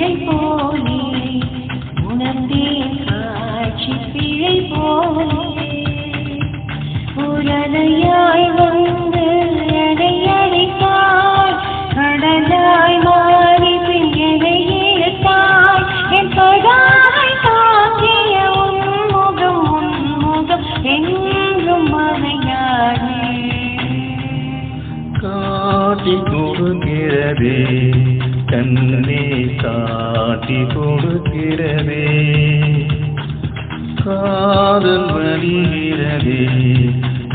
பிழை போலே உணர்ந்தேன் காட்சி பிழை போலே உலகையாய் வந்து எடை அடைத்தாய் கடலாய் மாறி எடை இழுத்தாய் என் படாமை தாங்கிய உன்முகம் என்றும் மறையாதே காட்டி கொடுக்கிறதே கண்ணே காட்டி கொடுக்கிறதே காதல் வருகிறதே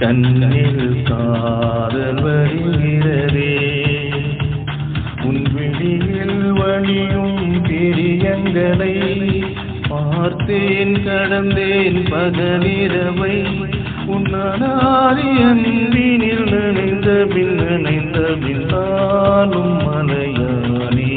கண்ணில் காதல் வருகிறதே உன் விழியில் வழியும் பிரியங்களை பார்த்தேன் கடந்தேன் பகலிரவை உன்னாரி அன்பினில் நினைந்த பின் நானும் மலையானே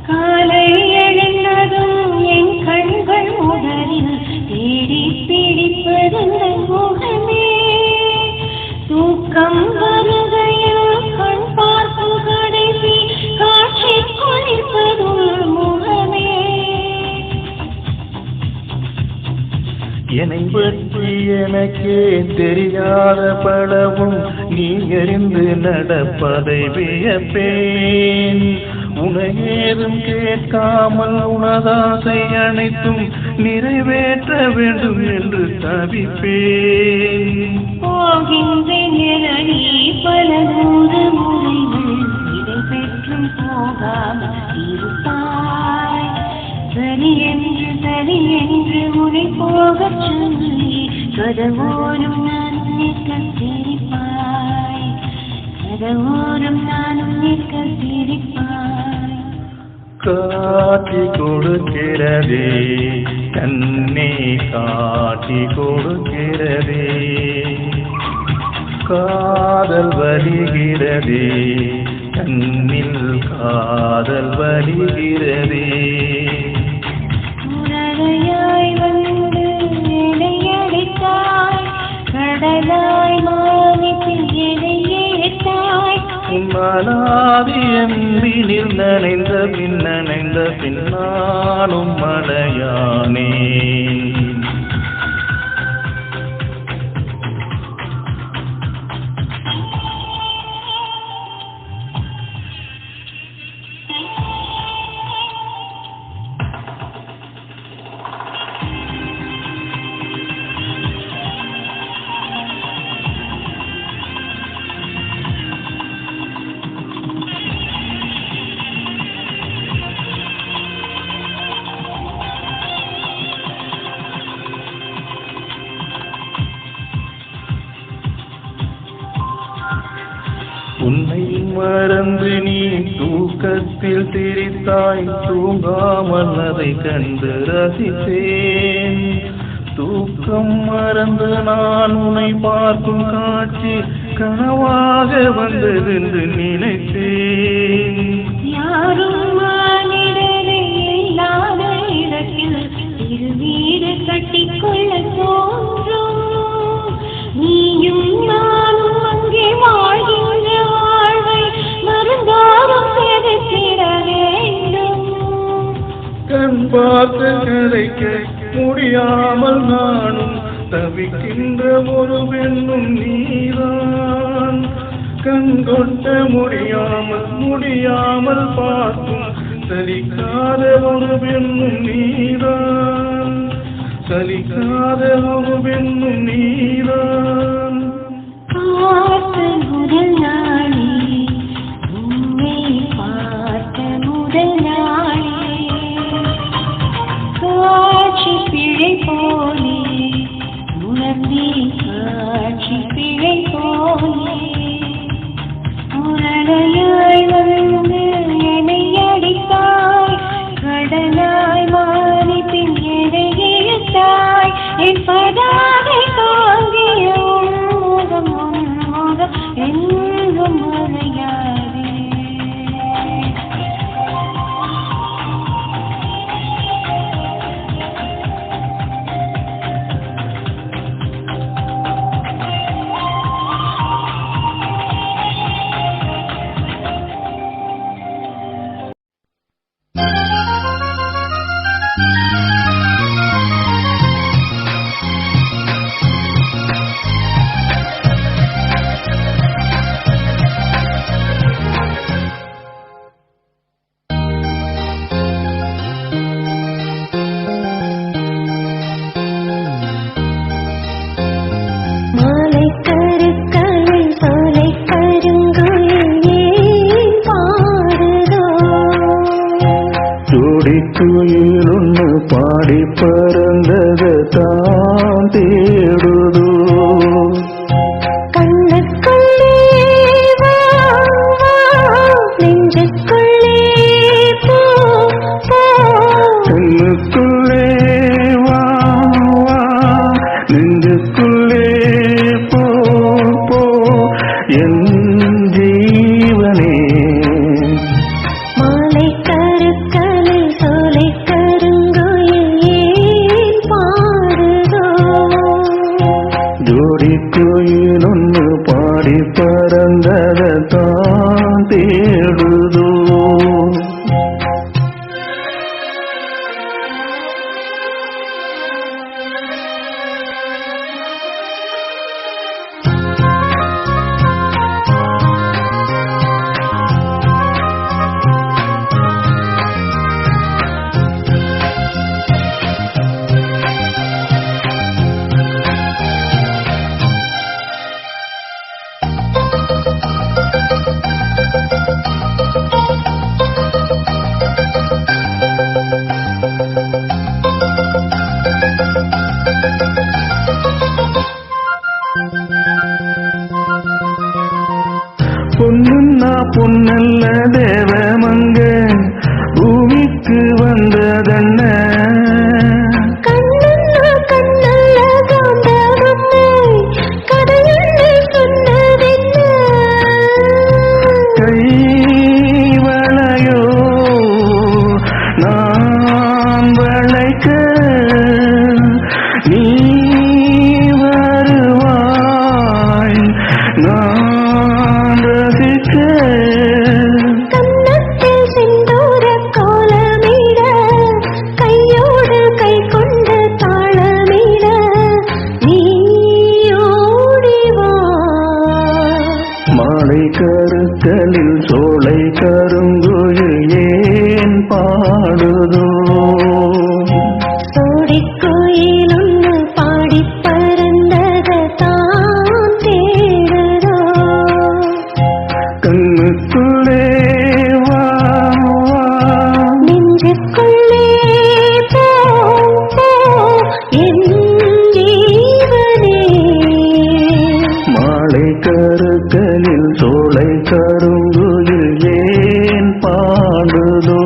காலை எழுந்ததும் என் கண்கள் முதலில் தேடி பிடிப்பதெந்த முகமே தூக்கம் வருகையில் கண் பார்க்கும் கடைசி காட்சி குளிப்பதும் முகமே என்னை பற்றி எனக்கே தெரியாத பலவும் நீ அறிந்து நடப்பதை வியப்பேன் உனையேதும் கேட்காமல் உனதாசை அனைத்தும் நிறைவேற்ற வேண்டும் என்று தவிப்பேன் போகின்றேன் என நீ பல 100 முறைகள் இதை பெற்றும் போகாமல் இருப்பாய் சரி என்று உனை போகச் சொல்லி கதவோரும் நான் நிற்க சிரிப்பாய் கதவோரும் நானும் நிற்க சிரிப்பாய் காட்டி கொடுக்கிறதே கண்ணே காட்டி கொடுக்கிறதே காதல் வருகிறதே கண்ணில் காதல் வருகிறதே உலகையாய் வந்து எடை அடைத்தாய் கடலாய் மானிப்பில் எடை இழுத்தாய் மலாதி அன்பினில் நனைந்த பின் நானும் மலையானே உன்னை மறந்து நீ தூக்கத்தில் சிரித்தாய் தூங்காமல் அதை கண்டு ரசித்தேன் தூக்கம் மறந்து நான் உன்னை பார்க்கும் காட்சி கனவாக வந்ததென்று நினைத்தேன் யாரும் மானிடரே இல்லாத இடத்தில் சிறு வீடு கட்டிக்கொள்ள தோன்றும் நீயும் நானும் அங்கே வாழ்கின்ற வாழ்வை மருந்தாரும் செலுத்திட வேண்டும் கண் பார்த்து கிடைக்க முடியாமல் நானும் தவிக்கின்ற ஒரு பெண்ணும் நீதான் கண் கொட்ட முடியாமல் பார்க்கும் சலிக்காத ஒரு பெண்ணும் நீதான் சலிக்காத ஒரு பெண்ணும் நீதான் பார்த்த முதல் நாளே உன்னை பார்த்த முதல் நாளே காட்சி பிழை போலே உணர்ந்தே காட்சி பிழை போலே உலகையாய் வந்து என்னை அடித்தாய் கடலாய் மாறி பின் எடை இழுத்தாய் என் பதாகை தாங்கிய பாடி பறந்ததை தான் தேடுதோ. கண்ணுக்குள்ளே வா வா நெஞ்சுக்குள்ளே போ போ. கண்ணுக்குள்ளே வா வா நெஞ்சுக்குள்ளே போ போ என் ஜீவனே. மாலை கருக்கலில் சோலை கருங்குயில் ஏன் பாடுதோ. ஜோடி கோயில் ஒன்று பாடி பறந்ததை தான் தேடுதோ. பொன்னுன்னா பொன்னல்ல தேவமங்க பூமிக்கு வந்ததென்ன. கண்ணல்ல கண்ணல்ல காந்தவம்மை கதையென்று சொன்னதென்ன. கைவளையோ நான் வளைக்க நீ வருவாய் நான் ரசிக்க. கன்னத்தில் செந்தூர கோலமிட கையோடு கை கொண்டு தாளமிட நீ ஓடி வா. மாலை கருத்தலில் சோலை கருங்குயில் ஏன் பாடுதோ. சோடிக் கோயில் ஒன்று பாடி பறந்ததை தான் தேடுதோ. கண்ணுக்குள்ளே வா வா நெஞ்சுக்குள்ளே போ போ என் ஜீவனே. மாலை கருத்தலில் சோலை கருங்குயில் ஏன் பாடுதோ.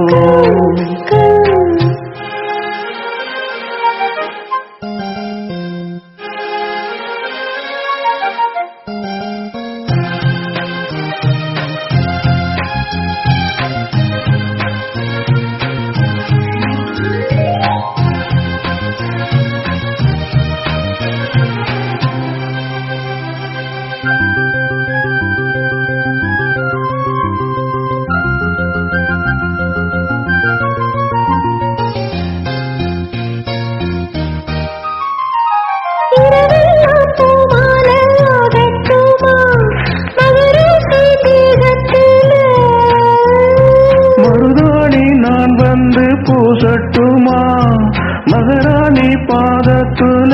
இரவெல்லாம் பூமாலையாகட்டுமா மகராசி தேகத்தில. மருதாணி நான் வந்து பூசட்டுமா மகராணி பாதத்துல.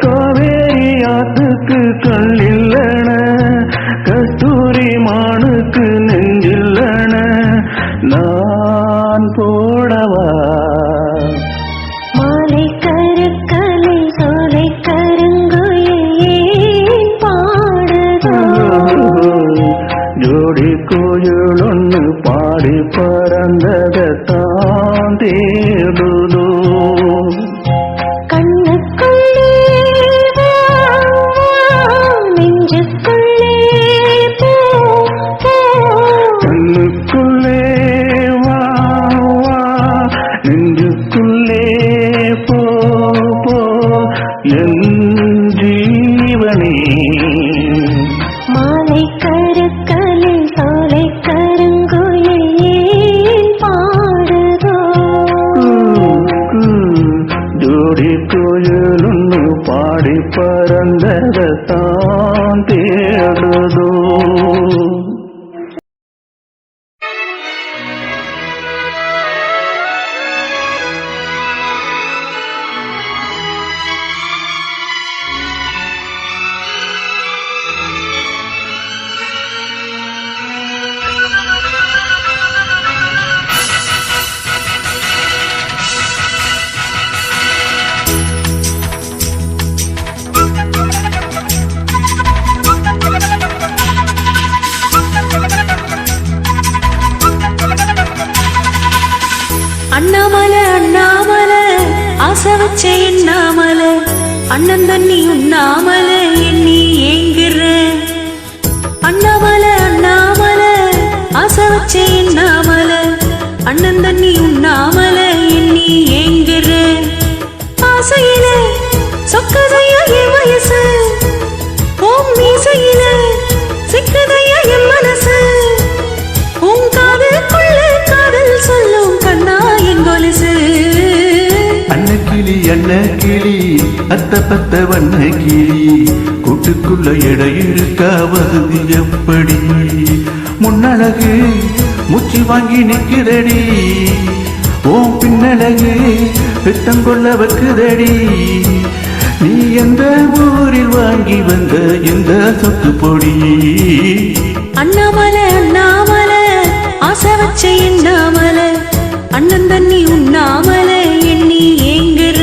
காவேரி ஆத்துக்கு கல்லில்லன கஸ்தூரி மானுக்கு நெஞ்சில்லன நான் போடவா. மாலை கருக்கலில் சோலை கருங்குயில் ஏன் பாடுதோ. ஜோடி கோயில் ஒன்று பாடி பறந்ததை தான் தேடுதோ. கண்ணுக்குள்ளே வா வா நெஞ்சுக்குள்ளே போ போ. கண்ணுக்குள்ளே வா வா நெஞ்சுக்குள்ளே போ போ என் ஜீவனே. மாலை கருக்கலில் சோலை கருங்குயில் ஏன் பாடுதோ. ஜோடி கோயில் ஒன்று பாடி பறந்ததை தான் தேடுதோ. அண்ணாமலை அண்ணாமலை ஆசை வச்ச எண்ணாமலை அண்ணன் தண்ணி உண்ணாமலை எண்ணி ஏங்குற அண்ணாமலை அண்ணாமலை ஆசை வச்ச எண்ணாமலை அண்ணன் தண்ணி உண்ணாமலை எண்ணி ஏங்குற ஆசையில சொக்கதையா என் வயசு ஓம் மீசையில சிக்கதையா என் மனசு உன் காதலுக்குள்ள காதல் சொல்லும் கண்ணா என் கொலுசு அன்ன கிளி அத்த பத்த வண்ண கிளி கூட்டுக்குள்ள எடை இருக்கா வசதி எப்படி முன்னழகு முச்சி வாங்கி நிற்கிறடி ஓம் பின்னழகு பித்தங்கொள்ள வைக்குதடி நீ எந்த ஊரில் வாங்கி வந்த இந்த சொத்து பொடி அண்ணாமலை அண்ணாமலை ஆசை வச்ச எண்ணாமலை அண்ணன் தண்ணி உண்ணாமலை எண்ணி ஏங்குற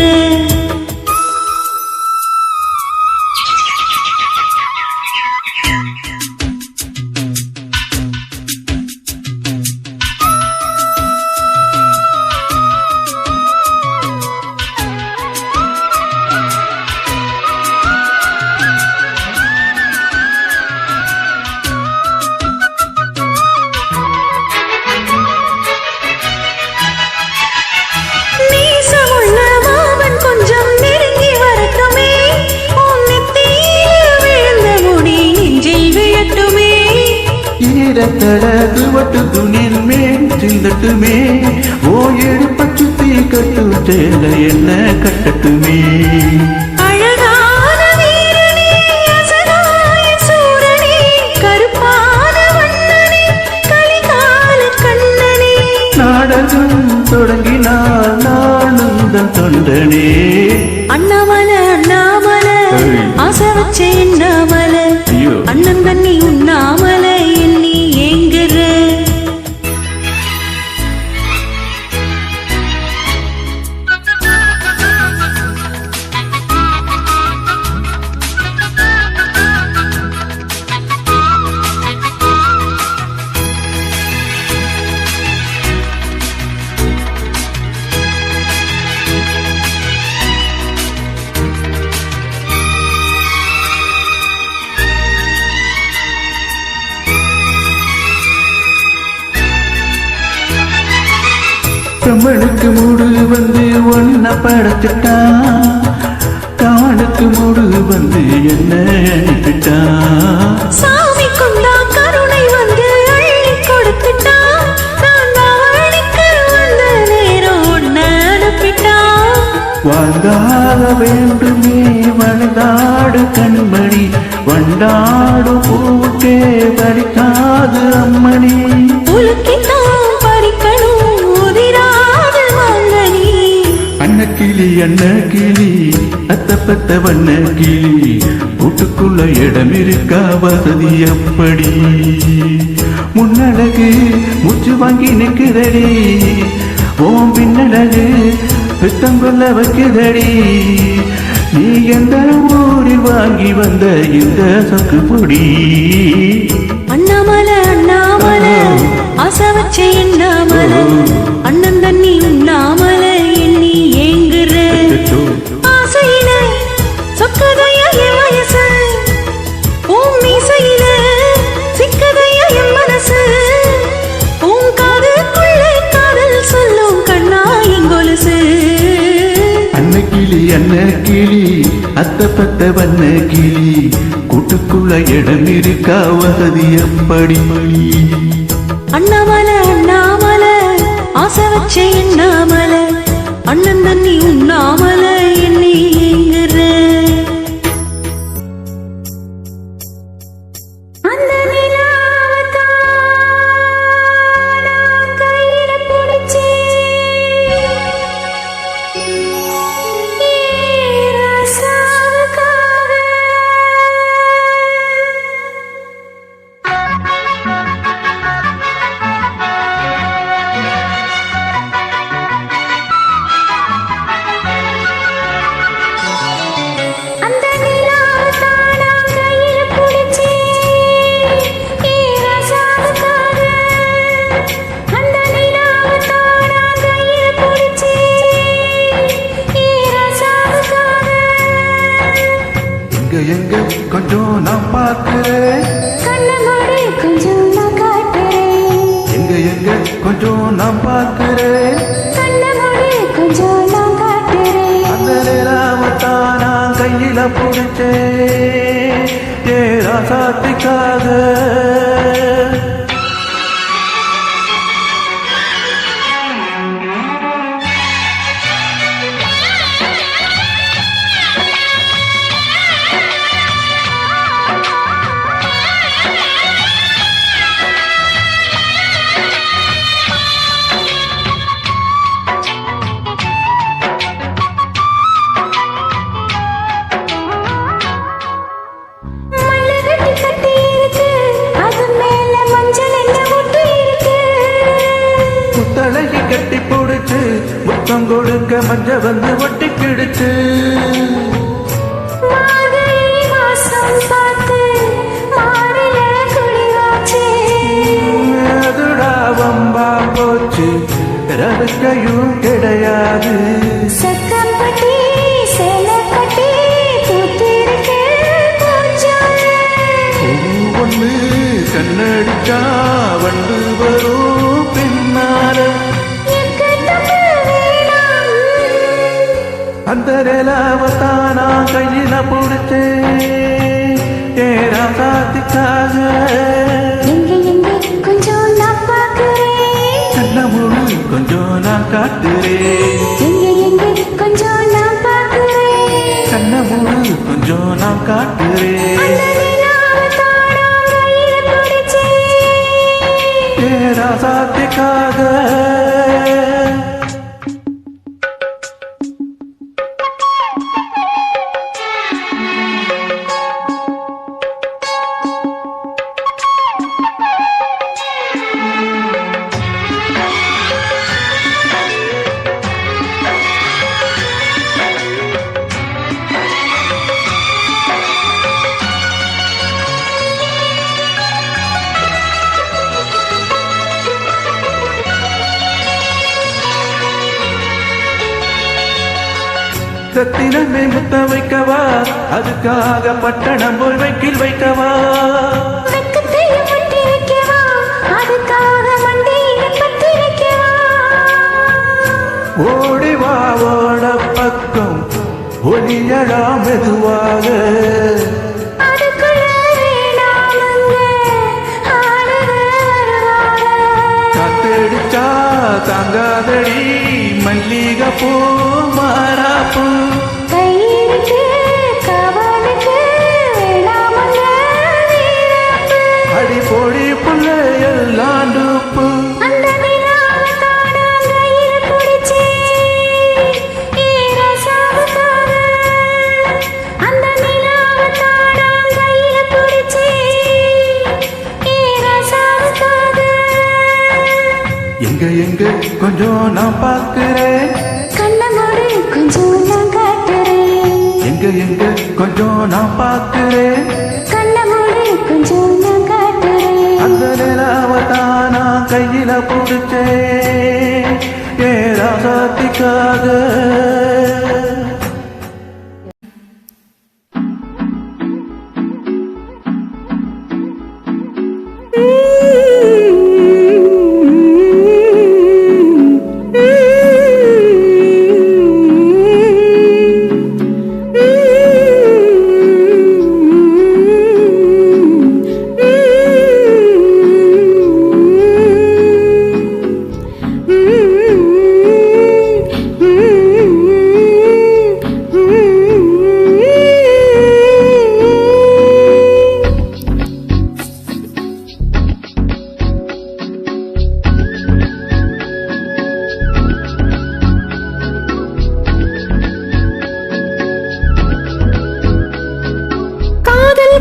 ஈரத்தடகு வட்டு துணில் மேல் சிந்தட்டுமே ஓ ஏழு பச்சுத்தி கட்டு சேல என்ன கட்டட்டுமே அழகான வீரனே அசகாய சூரனே கருப்பான வண்ணனே கலிகால கண்ணனே நாடகம் தொடங்கினால் நானும் தன் தொண்டனே அண்ணாமலை அண்ணாமலை ஆசை வச்ச எண்ணாமலை அண்ணன் தண்ணி உண்ணாமலை எண்ணி ஏங்குற கமலுக்கு மூடு வந்து ஒன்ன படைச்சிட்டான் காவனுக்கு மூடு வந்து என்ன அனுப்பிட்டான் சாமி கொண்டா கருணை வந்து அள்ளி கொடுத்துட்டான் நான் அவனுக்கு வந்த நேரம் ஒன்ன அனுப்பிட்டான் வாங்காத வேண்டுமே வளைந்தாடு கண்மணி வண்டாடு பூக்கே பறிக்காது அம்மணி உலக்கித்தான் பறிக்கணும் உதிராத மங்கனி அன்ன கிளி அத்த பத்த வண்ண கிளி கூட்டுக்குள்ள இடம் இருக்கா வசதி எப்படி முன்னழகு முச்சு வாங்கி நிற்கிறடி ஓம் பின்னழகு பித்தங்கொள்ள வைக்குதடி நீ எந்த ஊரில் வாங்கி வந்த இந்த சொக்கு பொடி அண்ணாமலை அண்ணாமலை ஆசை வச்ச எண்ணாமலை அண்ணன் தண்ணி உண்ணாமலை எண்ணி ஏங்குற ஆசையில சொக்கதையா என் வயசு உன் மீசையில சிக்கதையா என் மனசு உன் காதலுக்குள்ள காதல் சொல்லும் கண்ணா என் கொலுசு அன்ன கிளி அத்த பத்த வண்ண கிளி கூட்டுக்குள்ள இடம் இருக்கா வசதி எப்படி அண்ணாமலை அண்ணாமலை ஆசை வச்ச எண்ணாமலை அண்ணன் தண்ணி உண்ணாமலை எண்ணி ஏங்குற எங்க கொஞ்சம் நான் பார்க்கிறேன், கண்ணமோடு கொஞ்சம் நான் காட்டுறேன். எங்க கொஞ்சம் நான் பார்க்கிறேன், கண்ணமோடு கொஞ்சம் நான் காட்டுறேன். அந்த நிலாவத்தான் நான் கையில பிடிச்சேன் ஏ ராசாத்திக்காக. மல்லிகட்டி கட்டி இருக்கு, அது மேல மஞ்சள் என்ன ஒட்டி இருக்கு. புத்தழகி கட்டி பிடிச்சு முத்தம் கொடுக்க மஞ்ச வந்து ஒட்டி கிடுச்சு. மார்கழி மாசம் பார்த்து மாறில குளிராச்சு. அதுடா வம்பா போச்சு ரவிக்கையும் கிடையாது. சக்கம்பட்டி சேலை கட்டி பூத்திருக்கு பூச்சால. ஒண்ணு கண்ணடிச்சா வண்டு வரும் பின்னால. எக்கத்தப்பு வேணாம். அந்த நிலாவத்தான் நான் கையில பிடிச்சேன் ஏ ராசாத்திக்காக. எங்க கொஞ்சம் நான் பார்க்கிறேன், கண்ண முழு கொஞ்சம் நான் காட்டுறேன், எங்க கொஞ்சம் நான் பார்க்கிறேன். கண்ண முழு கொஞ்சம் நான் காட்டுறேன் அந்த நிலாவத்தான் நான் கையில பிடிச்சேன். ஏ ராசாத்திக்காக. ரத்தினமே முத்த வைக்கவா, அதுக்காக பட்டணம் போய் வைக்கில் வைக்கவா. வெக்கத்தையும் ஒட்டி வைக்கவா, அதுக்காக மண்டியில பத்தி வைக்கவா. ஓடிவா ஓட பக்கம் ஒலியடா மெதுவாக. அதுக்குள்ள வேணாமுங்க ஆளுக வருவாங்க. காத்தடிச்சா தாங்காதடி மல்லிகை பூ மாறாப்பூ. கையிருக்கு காவலுக்கு வேணாமுங்க வீரப்பு. அடி பொடி புள்ள எல்லாம் டூப்பு. அந்த நிலாவத்தான் நான் கையில பிடிச்சேன் ஏ ராசாவுக்காக. அந்த நிலாவத்தான் நான் கையில பிடிச்சேன் ஏ ராசாவுக்காக. எங்க கொஞ்சம் நான் பார்க்கிறேன், கண்ணமோடு கொஞ்சம் நான் காட்டுறேன், எங்க கொஞ்சம் நான் பார்க்கிறேன். கண்ணமோடு கொஞ்சம் நான் காட்டுறேன். அந்த நிலாவத்தான் நான் கையில பிடிச்சேன் ஏ ராசாத்திக்காக.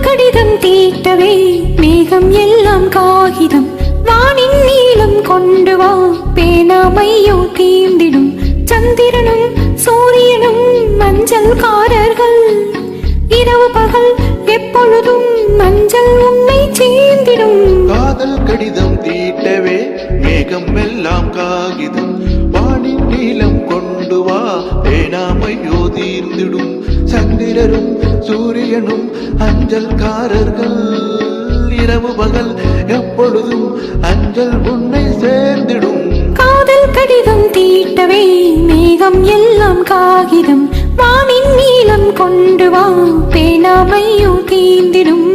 கடிதம் தீட்டவே மேகம் எல்லாம் காகிதம் வானின் நீளம் கொண்டு வா பேனாமையோ தீர்ந்திடும் சந்திரனும் சூரியனும் மஞ்சள்காரர்கள் இரவு பகல் எப்பொழுதும் மஞ்சள் உன்னை சேர்ந்திடும். காதல் கடிதம் தீட்டவே மேகம் எல்லாம் காகிதம் வானின் நீளம் கொண்டு வா பேனாமையோ தீர்ந்திடும் சந்திரரும் சூரிய சூரியனும் அஞ்சல்காரர்கள் இரவு பகல் எப்பொழுதும் அஞ்சல் உன்னை சேர்ந்திடும் காதல் கடிதம் தீட்டவே மேகம் எல்லாம் காகிதம் வானின் நீளம் கொண்டு வா பேனாமையோ தீந்திடும்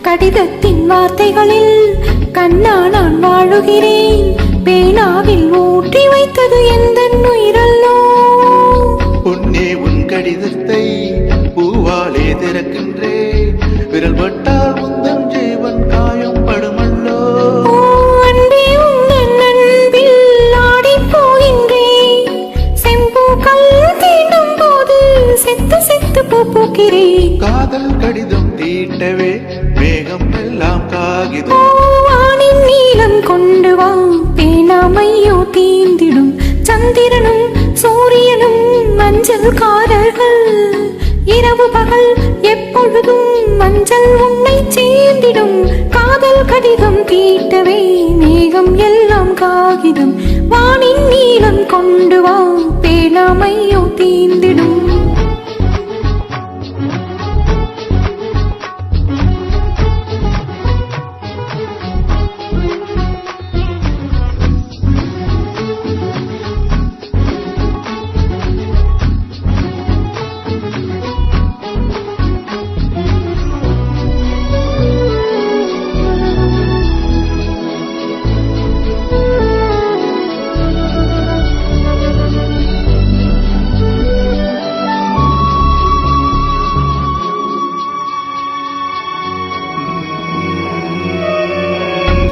கடிதத்தின் வார்த்தைகளில் கண்ணா நான் வாழுகிறேன் பேனாவில் ஊற்றி வைத்தது எந்த உயிரல்லோ பொன்னே உன் கடிதத்தை பூவாலே திறக்கின்றேன் விரல் பட்டால் முந்தன் ஜீவன் காயம் படுமல்லோ அன்பே உந்தன் அன்பில் ஆடிப் போகின்றேன் செம்பூக்கள் தீண்டும் போது செத்து செத்து பூக்கிறேன் காதல் கடிதம் தீட்டவே மேகம் எல்லாம் காகிதம் வானின் நீளம் கொண்டு வா பேனாமையோ தீந்திடும் சந்திரனும் சூரியனும் மஞ்சள்காரர்கள் இரவு பகல் எப்பொழுதும் மஞ்சள் உன்னை சேர்ந்திடும் காதல் கடிதம் தீட்டவே மேகம் எல்லாம் காகிதம் வானின் நீளம் கொண்டு வா பேனாமையோ தீந்திடும்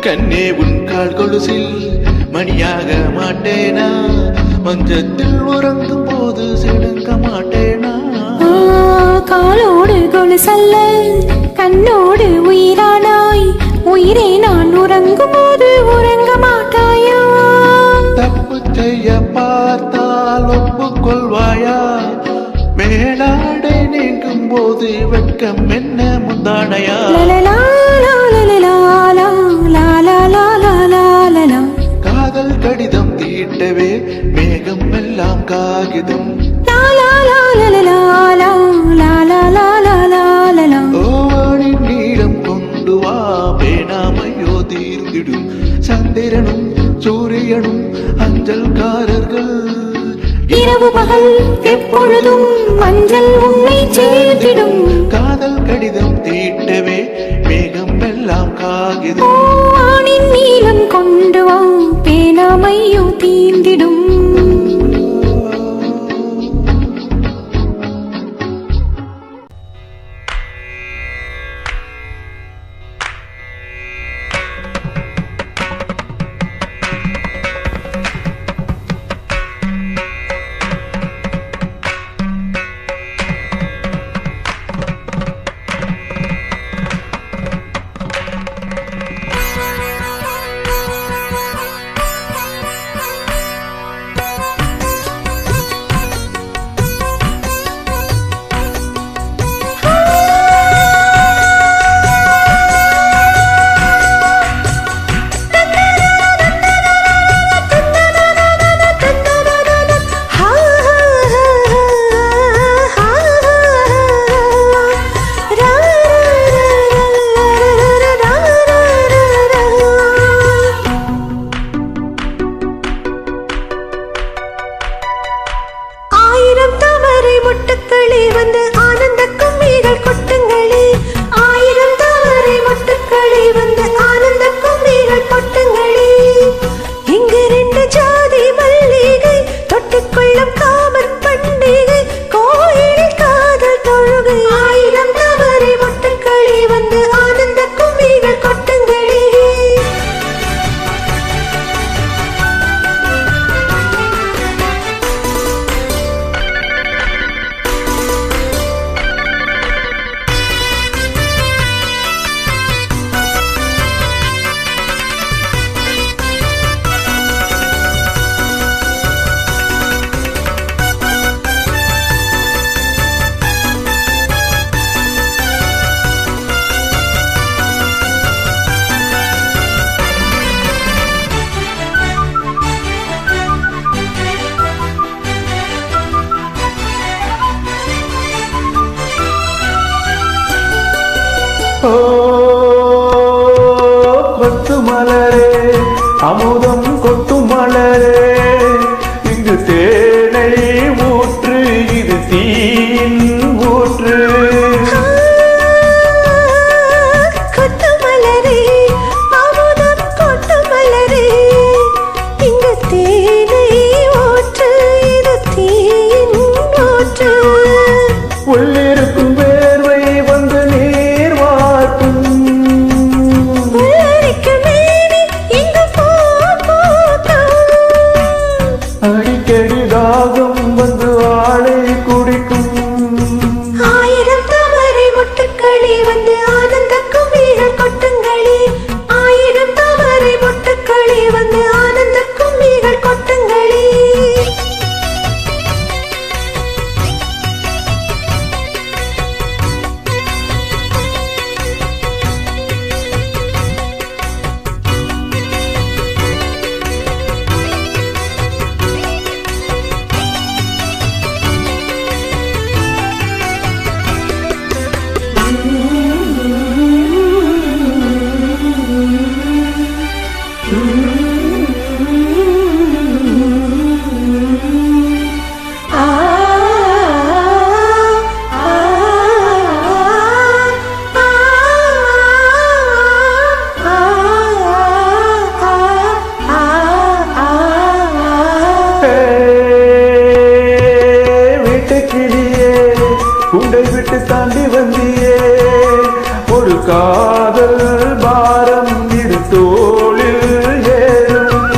கண்ணே உன் கால் கொலுசில் மணியாக மாட்டேனா மஞ்சத்தில் உறங்கும் போது சிடுங்க மாட்டேனா காலோடு கொலுசல்ல கண்ணோடு உயிரானாய் உயிரே நான் உறங்கும் போது உறங்க மாட்டாயா தப்பு செய்ய பார்த்தால் ஒப்புக்கொள்வாயா மேலாடை நீங்கும் போது வெட்கம் என்ன முந்தானையா காதல் கடிதம் தீட்டவே மேகம் எல்லாம் காகிதம் ஓவானின் நீளம் கொண்டு வா பேனாமையோ தீர்ந்திடும் சந்திரனும் சூரியனும் அஞ்சல்காரர்கள் இரவு பகல் எப்பொழுதும் மஞ்சள் உன்னை சேர்த்திடும் காதல் கடிதம் தீட்டவே மேகம் எல்லாம் காகிதம் வானின் நீளம் கொண்டு வா பேனாமையோ தீந்திடும் பத்து மலரே அமுதம் கொட்டும் மலரே இங்கு தேனை ஊற்று இது தீன் ஊற்று கொட்டு மலரே அமுதம் கொட்டு மலரே இங்கு தேனை ஊற்று இது தீயின் ஊற்று உள்ளிருக்கும் வேர்வை வந்து நீர் வார்க்கும் அடிக்கடி தாகம் வந்து ஆளை குடிக்கும் ஆயிரம் தாமரை மொட்டுக்களே வந்து ஆனந்த கும்மிகள் கொட்டுங்களே ஆயிரம் தாமரை மொட்டுக்களே வந்து ஆனந்த கும்மிகள் கொட்டுங்களே குண்டை விட்டு தாண்டி வந்தியே ஒரு காதல் பாரம் இரு தோளில் ஏறும்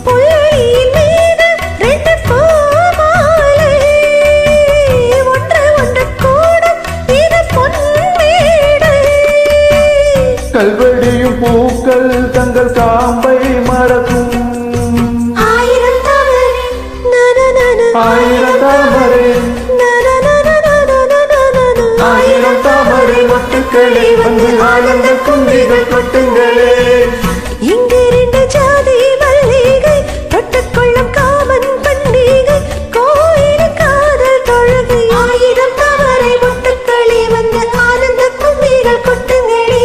புள்ளியின் மீது ரெண்டு பூமாலை ஒன்று ஒன்று கூட இது பொன்மேடை கல்வெடியும் பூக்கள் தங்கள் காம்பை மறக்கும் ஆயிரம் தாமரை ஆயிரம் தாமரை ஆயிரம் தாமரை மொட்டுக்களே வந்து ஆனந்த கும்பிகள் கொட்டுங்களே இங்கு இரண்டு ஜாதி மல்லிகை தொட்டுக்கொள்ளும் காமன் பண்டிகை கோயில் காதல் தொழுகை ஆயிரம் தாமரை மொட்டுக்களே வந்து ஆனந்த கும்பிகள் கொட்டுங்களே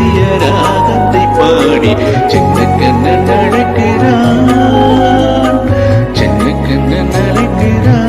மெல்லிய ராகத்தை பாடி சின்ன கண்ணன் அழைக்கிறான், சின்ன கண்ணன் அழைக்கிறான்.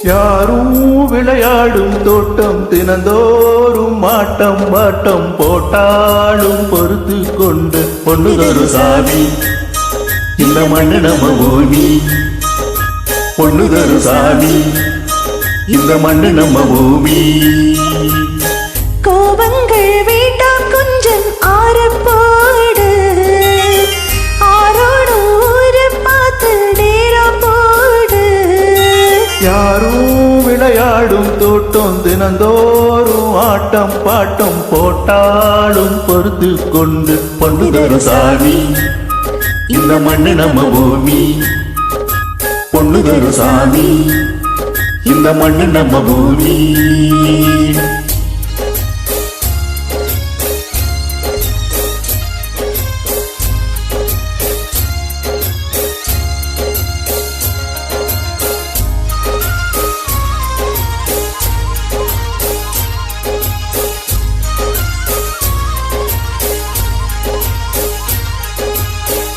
யாரும் விளையாடும் தோட்டம் தினந்தோறும் ஆட்டம் பாட்டம் போட்டாலும் பொறுத்து கொண்டு பொண்ணுதொரு சாமி இந்த மண்ணு நம்ம பூமி, பொண்ணுதொரு சாமி இந்த மண்ணு நம்ம பூமி. கோபங்கள் வேண்டாம் கொஞ்சம் ஆரப்போடு, ஆரோடு ஊரு பார்த்து நேரம் போடு. யாரும் விளையாடும் தோட்டம் தினந்தோறும் ஆட்டம் பாட்டம் போட்டாலும் பொறுத்து கொண்டு பொண்ணுதொரு சாமி இந்த மண்ணு நம்ம பூமி, பொண்ணுதொரு சாமி இந்த மண்ணு நம்ம பூமி.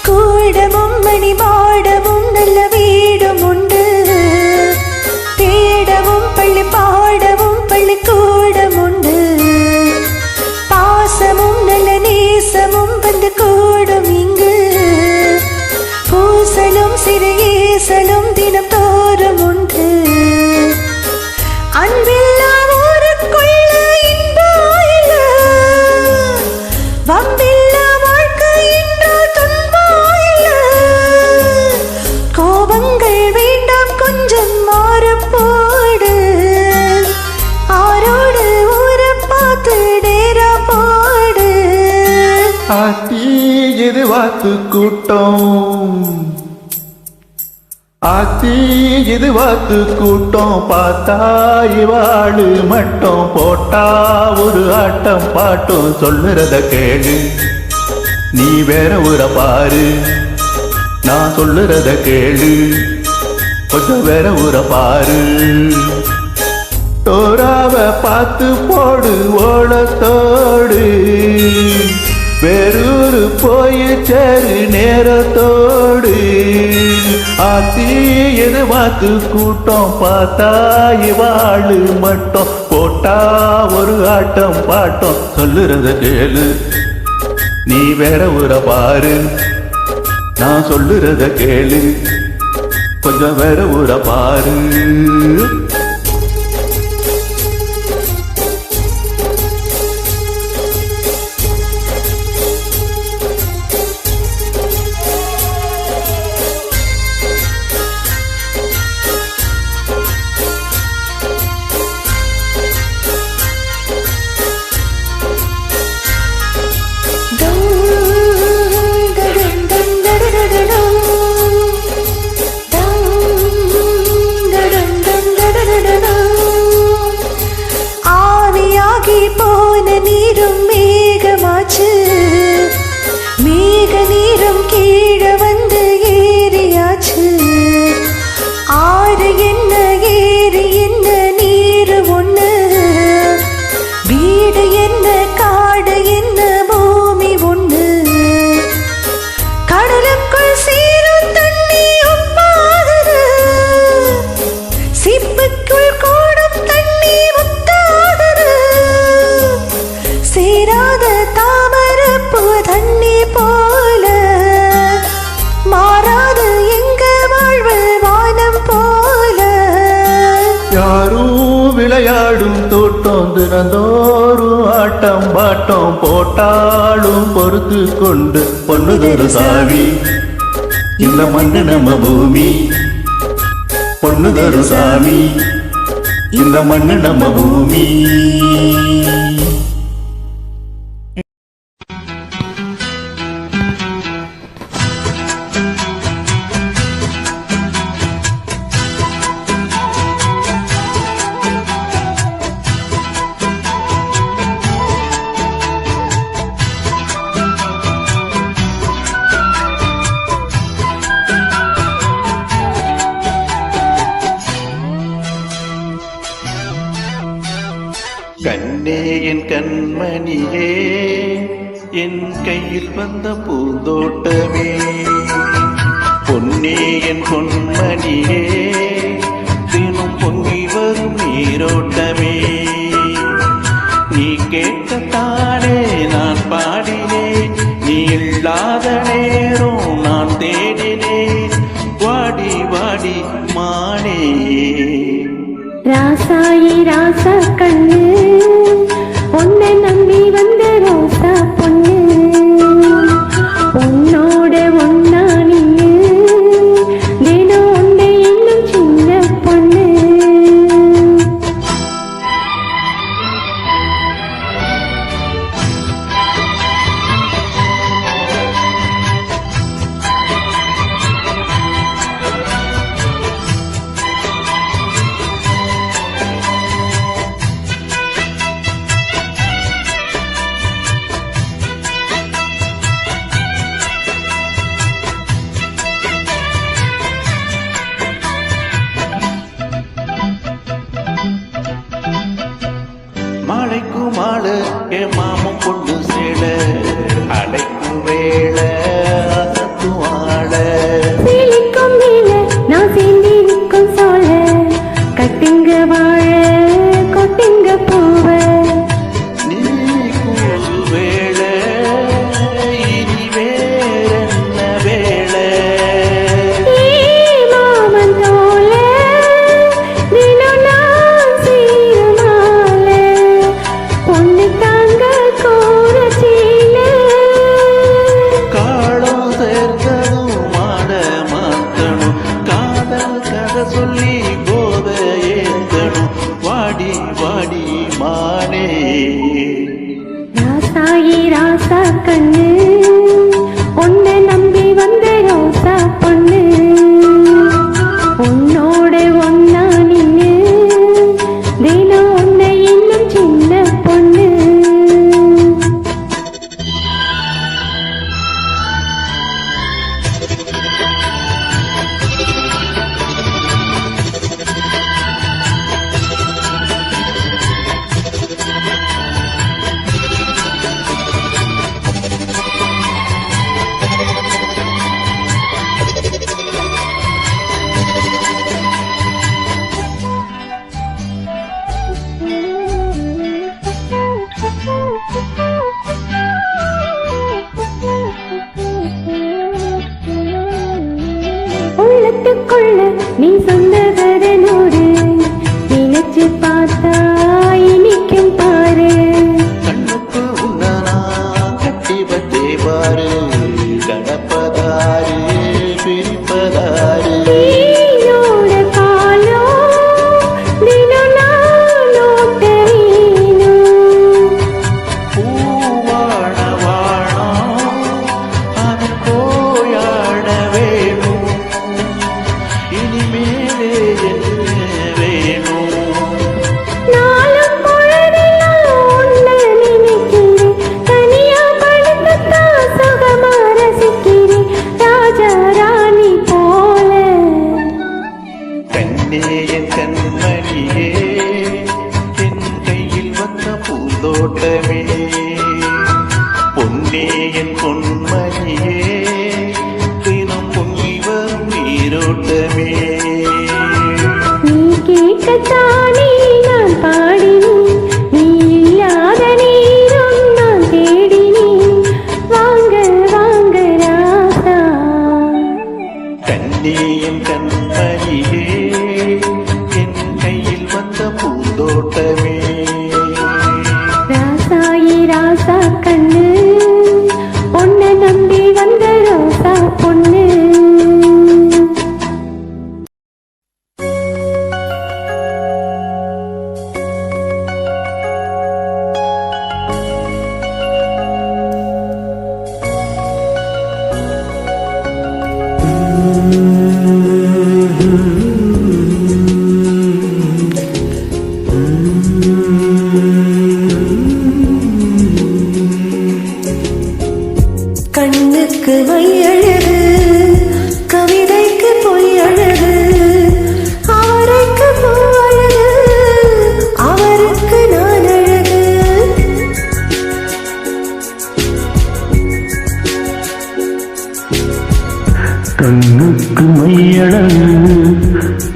கூடமும் மணி மாடமும் நல்ல வீடும் உண்டு, தேடவும் பள்ளி பாடவும் பள்ளிக்கூடம் உண்டு. பாசமும் நல்ல நேசமும் வந்து கூடும் இங்கு, பூசலும் சிறு ஏசலும் தினம் தோறும் உண்டு. அன்பில்லா ஊருக்குள்ள இன்பம் இல்ல, வம்பில்லா வாழ்க்கை என்றால் துன்பம் இல்ல. கோபங்கள் வேண்டாம் கொஞ்சம் மாறப்போடு, ஆரோடு ஊரை பார்த்து நேரா போடு. ஆத்தி இது வாத்து கூட்டம், ஆத்தி இது வாத்து கூட்டம் பார்த்தா இவாளு மட்டும் போட்டா ஒரு ஆட்டம் பாட்டம் சொல்லுறத கேளு, நீ வேற ஊரை பாரு, நான் சொல்லுறத கேளு, கொஞ்சம் வேற ஊரை பாரு. தோராவ பார்த்து போடு ஓலத்தோடு, வேறூரு போய் சேரு நேரத்தோடு. ஆத்தி எது வாத்து கூட்டம் பார்த்தா இவாளு மட்டும் போட்டா ஒரு ஆட்டம் பாட்டம் சொல்லுறத கேளு, நீ வேற ஊரை பாரு, நான் சொல்லுறத கேளு, கொஞ்சம் வேற ஊரை பாரு. ஆவியாகி போன நீரும் மேகமாச்சு, மேக நீரும் கீழே வந்து ஏறியாச்சு. ஆறு என்ன ஏரி என்ன நீர் ஒண்ணு, வீடு என்ன காடு என்ன பூமி ஒண்ணு. கடலுக்குள் சீரும் தண்ணி உப்பாகுது, சிப்புக்குள் கூடும் தண்ணி முத்தாகுது. சேராத தாமரப்பூ தண்ணி போல, மாறாது எங்க வாழ்வு வானம் போல. யாரும் விளையாடும் தோட்டம் தினந்தோறும் ஆட்டம் பாட்டம் போட்டாலும் பொறுத்து கொண்டு பொண்ணுதொரு சாமி இந்த மண்ணு நம்ம பூமி பொண்ணு தரும் சாமி இந்த மண்ணு நம்ம பூமி கண்ணே என் கண்மணியே என் கையில் வந்த பூந்தோட்டமே பொன்னே என் பொன்மணியே தினம் பொங்கி வரும் நீரோட்டமே நீ கேட்கத்தானே நான் பாடினேன் நீ இல்லாத நேரம் நான் தேடினேன் வாடி வாடி மானே ராசாயி ராசா கண்ணு உன்னை நம்பி வந்த ரோசா பொண்ணு உன்னோட ஒன்னா நின்னு தினம் உன்னை இன்னும் சின்ன பொண்ணு மாலைக்கு மாலை என் மாமன் பொண்ணு சேல அலைக்கு வேளை அசத்து ஆள சீலிக்கும் மேல நான் சேர்ந்து நிற்கும் சோழ கட்டுங்க வாழ கொட்டுங்க பூவ நீ கூறு வேளை இனி வேறென்ன வேளை மாமன் தோல தினம் நான் சீருமால பொண்ணு தாங்க கூறச்சீல காலம் சேர்த்ததும் மாட மாத்தணும் காதல் கதை சொல்லி போத ஏத்தணும் வாடி வாடி மானே ராசாயி ராசா கண்ணு உன்னை நம்பி வந்த ரோசா பொண்ணு உன்னோட ஒன்னா நின்னு தினம் உன்னை இன்னும் சின்ன பொண்ணு உள்ளத்துக்குள்ள நீ சொன்னத நூறு நினைச்சு பார்த்தா இனிக்கும் பாரு கண்ணுக்கு உன்னனா கட்டி வச்சே பாரு கடப்பதாரு பிரிப்பதாரு நீயோட காலம் தினம் நான் ஓட்ட வேணும் பூவாழ வாழம் அது போயாட வேணும் இனிமேலே என்ன வேணும் நாளும் பொழுதெல்லாம் உன்னை நினைக்கிறேன் தனியா படுத்துத்தான் சுகமா ரசிக்கிறேன் ராஜா ராணி போல கண்ணே என் கண்மணியே என் கையில் வந்த பூந்தோட்டமே பொன்னே என் பொன்மணியே தினம் பொங்கி வரும் நீரோட்டமே நீ கேட்கத்தானே நான் பாடினேன் நீ இல்லாத நேரம் நான் தேடினேன் வாங்க வாங்க ராசா கண்ணே என் கண்மணியே என் கையில் வந்த பூந்தோட்டமே ராசாயி ராசா கண்ணு உன்னை நம்பி வந்த ரோசா பொண்ணு கண்ணுக்கு மையழகு கவிதைக்கு பொய் அழகு அவருக்கு பூ அழகு அவருக்கு நான் அழகு கண்ணுக்கு மையழகு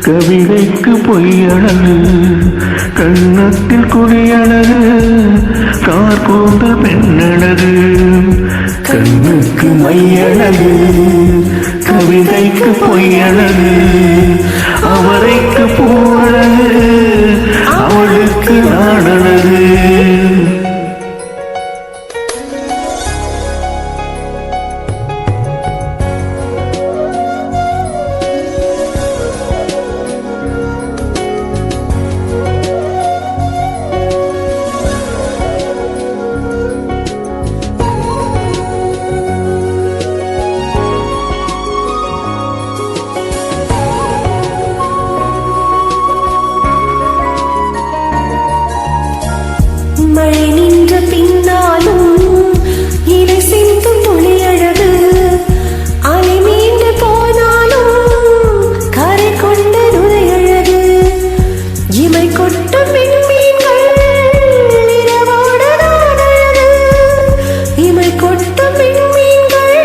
கவிதைக்கு பொய்யழகு கண்ணத்தில் குடியழகு கார்கூந்தல் பெண்ணழகு கண்ணுக்கு மையழகு கவிதைக்கு பொய்யழகு அவரைக்கு பூவழகு அவளுக்கு நாடழகு மழை நின்ற பின்னாலும் இலை சிந்தும் மொழி அழகு அலை மீண்டு போனாலும் கரை கொண்ட நுரை அழகு இமை கொட்டும் விண்மீன்கள் இரவோடுதான் அழகு இமை கொட்டும் விண்மீன்கள்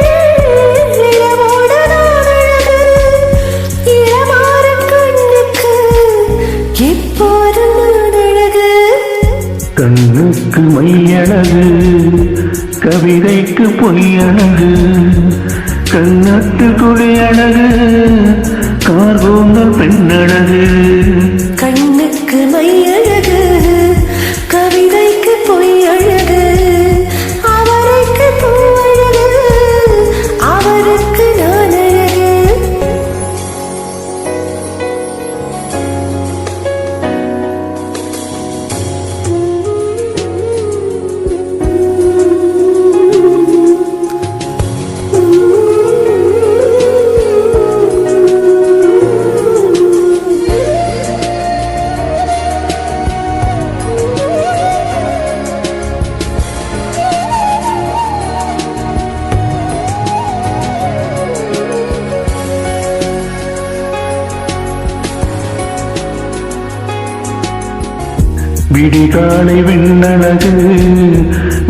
இரவோடுதான் அழகு இளமாற கண்ணுக்கு எப்போதும் நான் அழகு கண்ணுக்கு மையழகு கவிதைக்கு பொய்யழகு கண்ணத்து குடியழகு கார்கூந்தல் பெண்ணழகு கண்ணுக்கு மையழகு கவிதைக்கு பொய் அழகு அவருக்கு பூ அழகு அவருக்கு நான் அழகு விடிகாலை வெண்ணழகு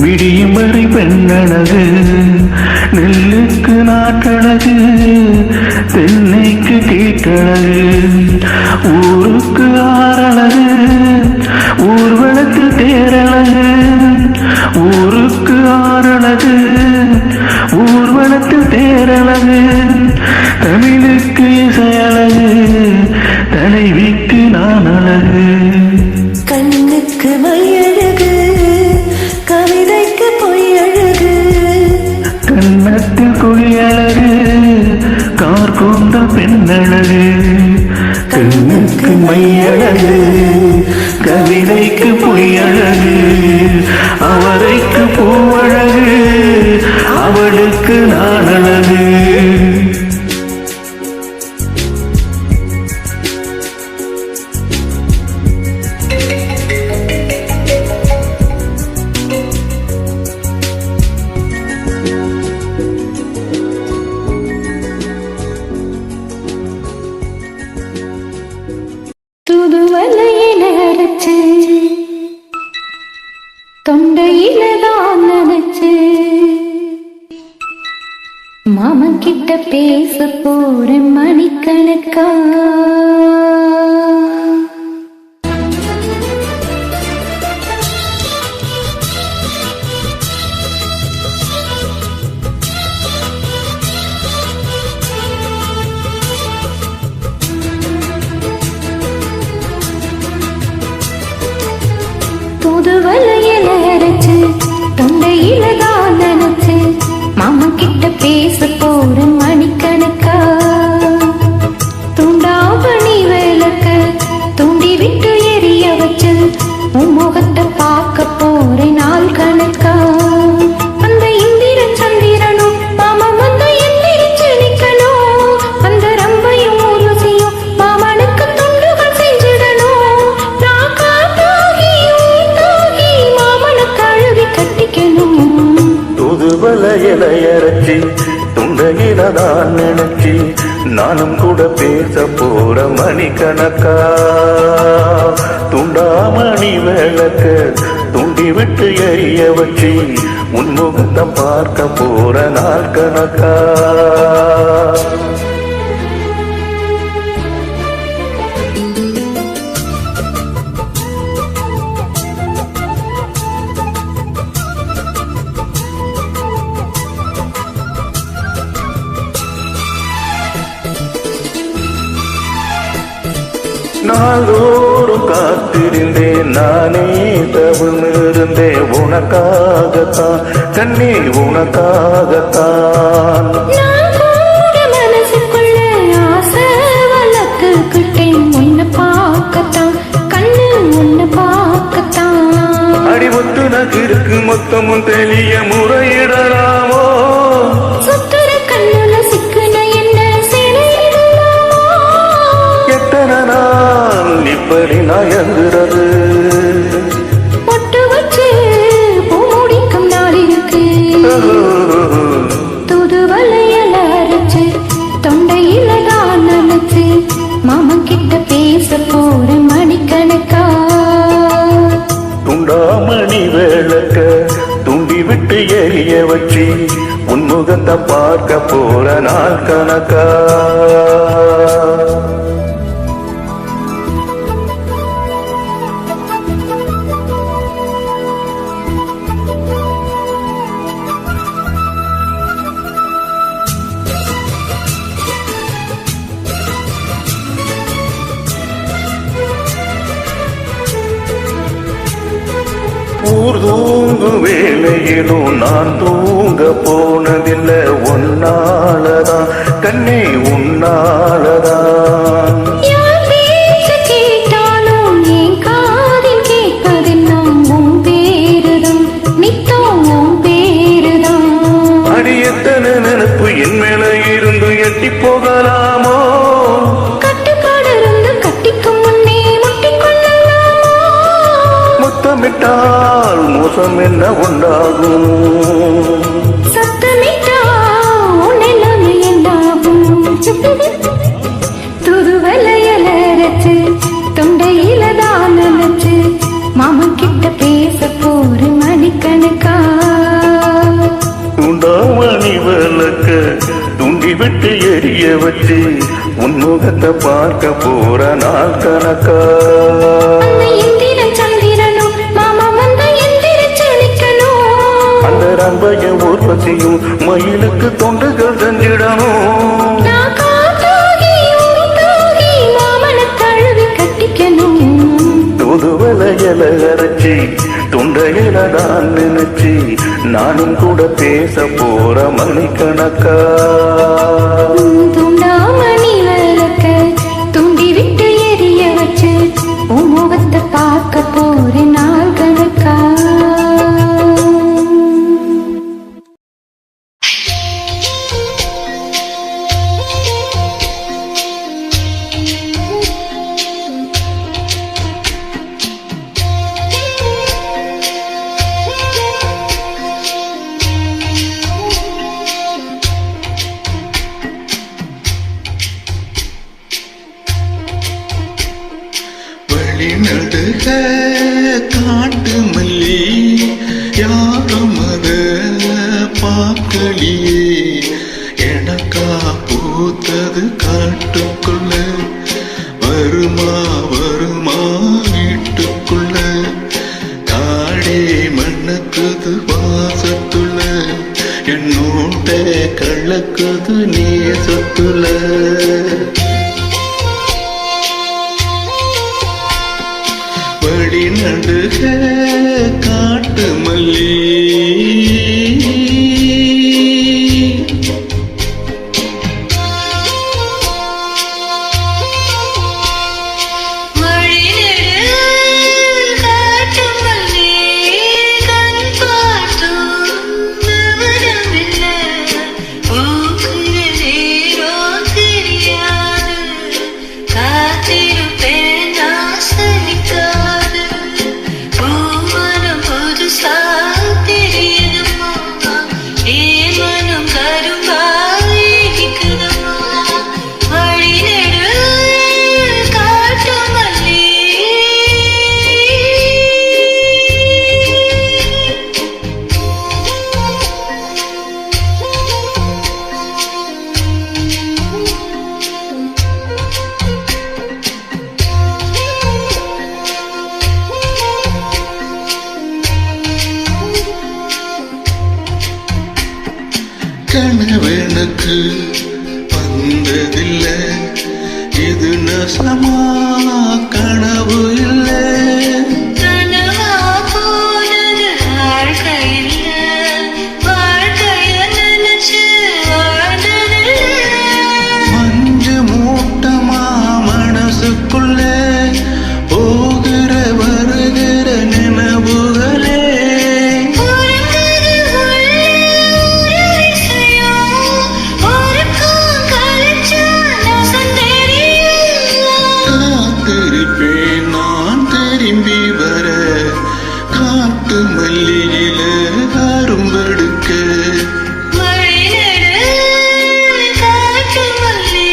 விடியும் வரை பெண்ணழகு நெல்லுக்கு நாட்டழகு தென்னைக்கு கீட்டழகு ஊருக்கு ஆறழகு ஊர்வலத்தில் தேரழகு ஊருக்கு ஆறழகு ஊர்வலத்தில் தேரழகு தமிழுக்கு இசையழகு தலைவிக்கு நான் அழகு கண்ணுக்கு மையழகு கவிதைக்கு பொய் அழகு கண்ணத்தில் குழியழகு கார்கூந்தல் பெண்ணழகு கண்ணுக்கு மையழகு கவிதைக்கு பொய்யழகு அவரைக்கு பூவழகு அவளுக்கு நான் அழகு துதுவலையில அரைச்சு தொண்டையில தான் நினைச்சு மாமன் கிட்ட பேச போறேன் மணிக்கணக்கா துதுவலையில அரைச்சு தொண்டையில தான் நினைச்சு மாமன் கிட்ட பேச போறேன் மணிக்கணக்கா துண்டாபணி விளக்கு தூண்டி விட்டு எரிய வச்சு உன் முகத்தை பார்க்க போறேன் நாள் கணக்கா அந்த இந்திரன் சந்திரனும் மாமா வந்து எந்திரிச்சு நிக்கணும் அந்த ரம்பையும் ஊர்வசியும் நானும் கூட பேச போற மணிக்கணக்கா துண்டாமணி விளக்க துண்டி விட்டு எரிய வச்சு உன்முகத்தை பார்க்க போற நாள் கணக்கா. நாளோறும் காத்திருந்தேன் நானே தவிர்ந்தேன் உனக்காகத்தான் கண்ணே உனக்காகத்தான். மனசுக்குள்ள ஆசை வளர்த்துக்கிட்டேன் உன்னை பார்க்கத்தான் கண்ணு உன்னை பார்க்கத்தான். அடிபட்டு நகிருக்கு மொத்தமும் தெளிய முறையிடலாமோ சுத்துற கண்ணுல சிக்குன என்ன எத்தனை நாள் இப்படி நயங்குறது பொட்டு வச்சு பூ முடிக்கும் நாள் இருக்கு. தூது வலையல அரைச்சு தொண்டையில தான் நினைச்சு மாமன் கிட்ட பேச போற மணிக்கணக்கா. துண்டாமணி விளக்க துண்டி விட்டு எரிய வச்சு உன்முகத்தை பார்க்க போற நாள் கணக்கா. ஊர் தூங்கு வேலையிலும் நான் தூங்க போனதில்லை உன்னாலதான் கண்ணே உன்னாலதான். யார் பேச்ச கேட்டாலும் என் காதில் கேட்பதெல்லாம் உன் பேருதான் நித்தம் உன் பேருதான். அடி எத்தனை நினைப்பு என் மேல இருந்து எட்டி போகலாமோ கட்டுப்பாடு இருந்து கட்டிக்கும் முன்னே முட்டிக்கொள்ளலாமோ. முத்தமிட்டால் மோசம் என்ன உண்டாகும் சத்தமிட்டா உன்னெல்லாமே என்னாகும். துருவலையல அரைச்சு தொண்டையில தான் நினைச்சு மாமன் கிட்ட பேச போற மணிக்கணக்கா. துண்டாமணி விளக்க துண்டி விட்டு எரிய வச்சு உன்முகத்தை பார்க்க போற நாள் கணக்கா. அந்த இந்திரன் சந்திரனும் மாமா வந்த எந்திர சலிக்கணும். அந்த ரம்பைய உற்பத்தியும் மயிலுக்கு தொண்டுகள் செஞ்சிடணும். நான் காத்தாகி உருத்தாகி மாமனை தழுவி கட்டிக்கணும். துதுவலையல அரைச்சி துண்டையில தான் நினைச்சு நானும் கூட பேச போற மணிக்கணக்கா. துண்டாமணி விளக்க துண்டி விட்டு எரிய வச்சு உன் முகத்தை பார்க்க போற நாள் கணக்கா. நடுக காட்டு மல்லி யாரும் அத பார்க்கலியே எனக்கா பூத்தது காட்டுக்குள்ள வருமா வருமா வீட்டுக்குள்ள காடே மண்ணுக்குது வாசத்துள்ள என்னோட கள்ளக்குது நேசத்துல நடுக காட்டு மல்லி காத்திருப்பேன் ஆசனிக்காது பூவ எனக்கு வந்ததில்லை, இது நசமா கனவு இல்லை. கனவா போனது வாழ்க்கையில, வாழ்க்கைய நினைச்சு வாழ்ந்ததில்லை. மஞ்சு மூட்டமா மனசுக்குள்ள போகிற வருகிற நினைவுகளே. உறங்குது உள்ளே ஒரு விஷயம், உறக்கம் கலைச்சா நசம் தெரியும். காத்திருப்பேன் நான் திரும்பி வர, காட்டு மல்லியில கரும்பெடுக்க. மழைநடு காற்று மல்லி,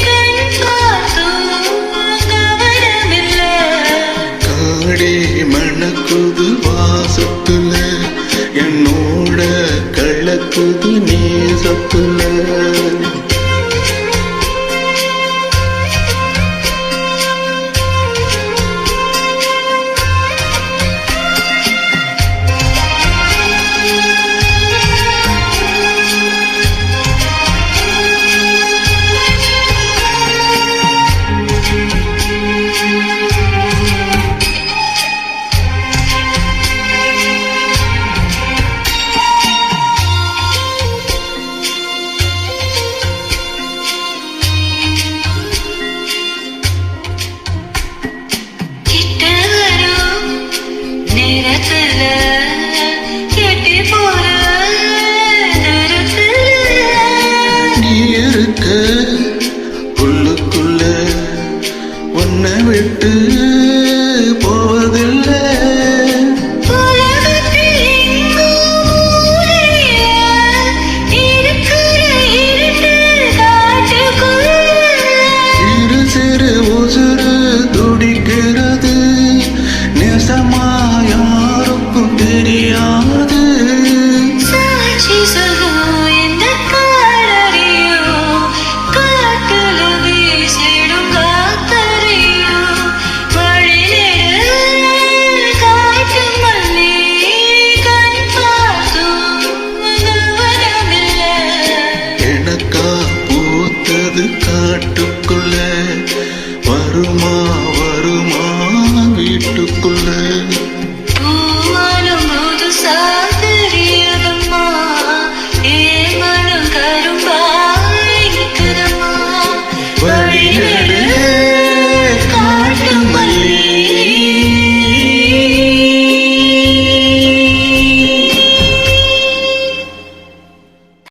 கண் பார்த்தும் கவனமில்லை. காடே மணக்குது வாசத்துல, என்னோட கள்ளக்குது நேசத்துல. கிட்ட வரும் நேரத்துல, கெட்டி போற நேரத்துல. நீ இருக்க உள்ளுக்குள்ள உன்னை விட்டு போவதில்லை. உலகத்தில் எங்கும் மூலையில இருக்கிற இருட்டு காட்டுக்குள்ள. சிறு சிறு உசுறு துடிக்கிறது, நெசமா யாருக்கும் தெரியாது. சாட்சி சொல்லும் இந்த காடறியும், காட்டுல வீசிடும் காத்தறியும். வழிநெடு காட்டு மல்லி, கண் பார்த்தும் கவனமில்லை. எனக்கா பூத்தது காட்டுக்குள்ள, வருமா வருமா வீட்டுக்குள்ள.